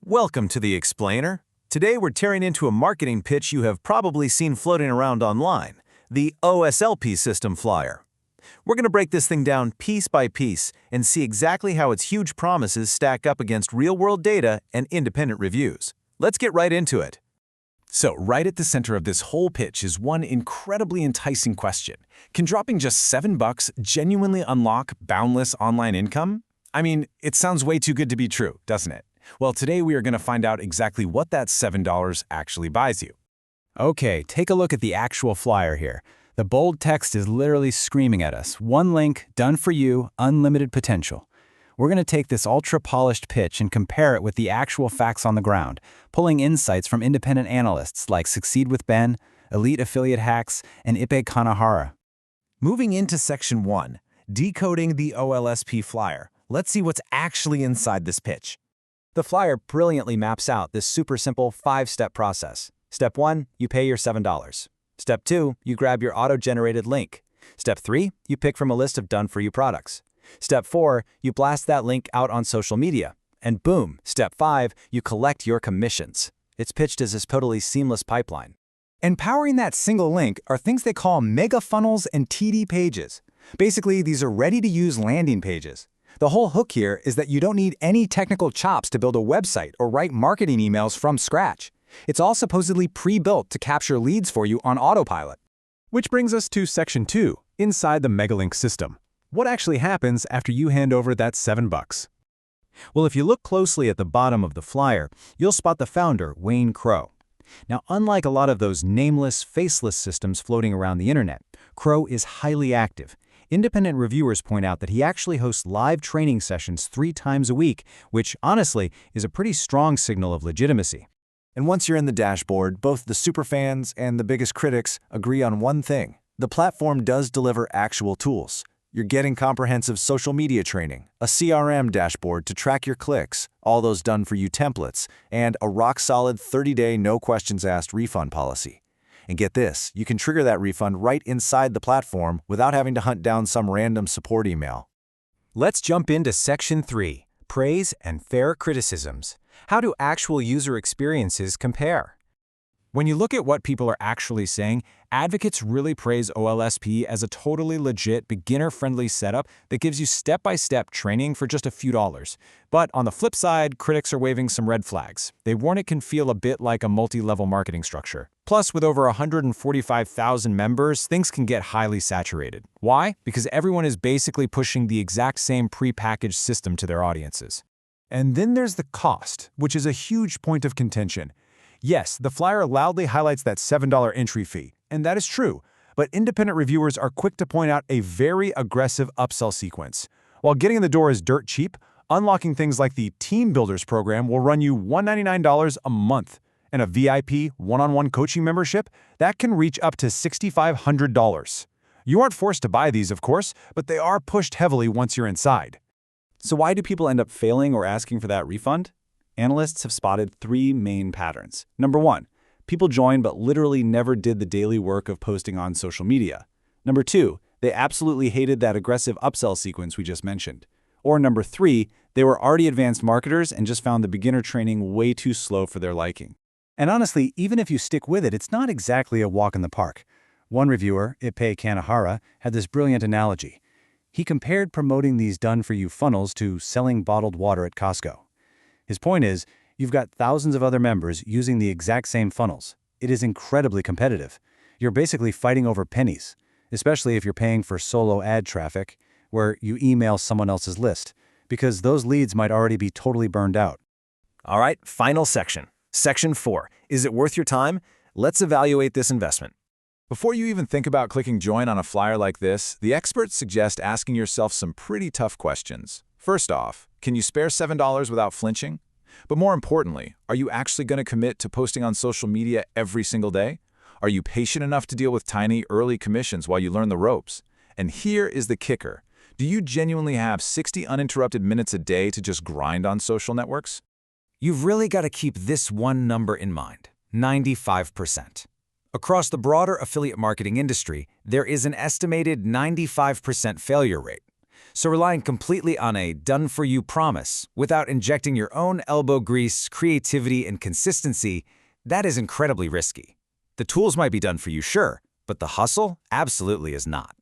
Welcome to The Explainer. Today we're tearing into a marketing pitch you have probably seen floating around online, the OSLP system flyer. We're going to break this thing down piece by piece and see exactly how its huge promises stack up against real-world data and independent reviews. Let's get right into it. So, right at the center of this whole pitch is one incredibly enticing question. Can dropping just $7 genuinely unlock boundless online income? I mean, it sounds way too good to be true, doesn't it? Well, today we are going to find out exactly what that $7 actually buys you. Okay, take a look at the actual flyer here. The bold text is literally screaming at us. One link, done for you, unlimited potential. We're going to take this ultra-polished pitch and compare it with the actual facts on the ground, pulling insights from independent analysts like Succeed with Ben, Elite Affiliate Hacks, and Ipe Kanahara. Moving into Section 1, Decoding the OLSP flyer. Let's see what's actually inside this pitch. The flyer brilliantly maps out this super simple 5-step process. Step 1, you pay your $7. Step 2, you grab your auto-generated link. Step 3, you pick from a list of done-for-you products. Step 4, you blast that link out on social media. And boom, Step 5, you collect your commissions. It's pitched as this totally seamless pipeline. And powering that single link are things they call mega funnels and TD pages. Basically, these are ready-to-use landing pages. The whole hook here is that you don't need any technical chops to build a website or write marketing emails from scratch. It's all supposedly pre-built to capture leads for you on autopilot. Which brings us to Section 2, inside the Megalink system. What actually happens after you hand over that $7? Well, if you look closely at the bottom of the flyer, you'll spot the founder, Wayne Crow. Now, unlike a lot of those nameless, faceless systems floating around the internet, Crow is highly active. Independent reviewers point out that he actually hosts live training sessions 3 times a week, which, honestly, is a pretty strong signal of legitimacy. And once you're in the dashboard, both the superfans and the biggest critics agree on one thing. The platform does deliver actual tools. You're getting comprehensive social media training, a CRM dashboard to track your clicks, all those done-for-you templates, and a rock-solid 30-day no-questions-asked refund policy. And get this, you can trigger that refund right inside the platform without having to hunt down some random support email. Let's jump into Section 3, Praise and Fair Criticisms. How do actual user experiences compare? When you look at what people are actually saying, advocates really praise OLSP as a totally legit, beginner-friendly setup that gives you step-by-step training for just a few dollars. But on the flip side, critics are waving some red flags. They warn it can feel a bit like a multi-level marketing structure. Plus, with over 145,000 members, things can get highly saturated. Why? Because everyone is basically pushing the exact same pre-packaged system to their audiences. And then there's the cost, which is a huge point of contention. Yes, the flyer loudly highlights that $7 entry fee, and that is true, but independent reviewers are quick to point out a very aggressive upsell sequence. While getting in the door is dirt cheap, unlocking things like the Team Builders program will run you $199 a month, and a VIP one-on-one coaching membership that can reach up to $6,500. You aren't forced to buy these, of course, but they are pushed heavily once you're inside. So why do people end up failing or asking for that refund? Analysts have spotted 3 main patterns. Number 1, people join but literally never did the daily work of posting on social media. Number 2, they absolutely hated that aggressive upsell sequence we just mentioned. Or number 3, they were already advanced marketers and just found the beginner training way too slow for their liking. And honestly, even if you stick with it, it's not exactly a walk in the park. One reviewer, Ipe Kanahara, had this brilliant analogy. He compared promoting these done-for-you funnels to selling bottled water at Costco. His point is, you've got thousands of other members using the exact same funnels. It is incredibly competitive. You're basically fighting over pennies, especially if you're paying for solo ad traffic, where you email someone else's list, because those leads might already be totally burned out. All right, final section. Section 4. Is it worth your time? Let's evaluate this investment. Before you even think about clicking join on a flyer like this, the experts suggest asking yourself some pretty tough questions. First off, can you spare $7 without flinching? But more importantly, are you actually going to commit to posting on social media every single day? Are you patient enough to deal with tiny, early commissions while you learn the ropes? And here is the kicker. Do you genuinely have 60 uninterrupted minutes a day to just grind on social networks? You've really got to keep this one number in mind, 95%. Across the broader affiliate marketing industry, there is an estimated 95% failure rate. So relying completely on a done-for-you promise without injecting your own elbow grease, creativity, and consistency, that is incredibly risky. The tools might be done for you, sure, but the hustle absolutely is not.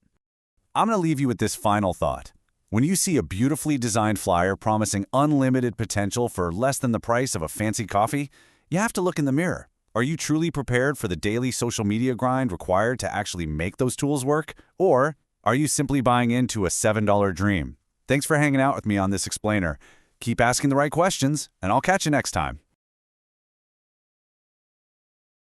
I'm going to leave you with this final thought. When you see a beautifully designed flyer promising unlimited potential for less than the price of a fancy coffee, you have to look in the mirror. Are you truly prepared for the daily social media grind required to actually make those tools work? Or are you simply buying into a $7 dream? Thanks for hanging out with me on this explainer. Keep asking the right questions, and I'll catch you next time.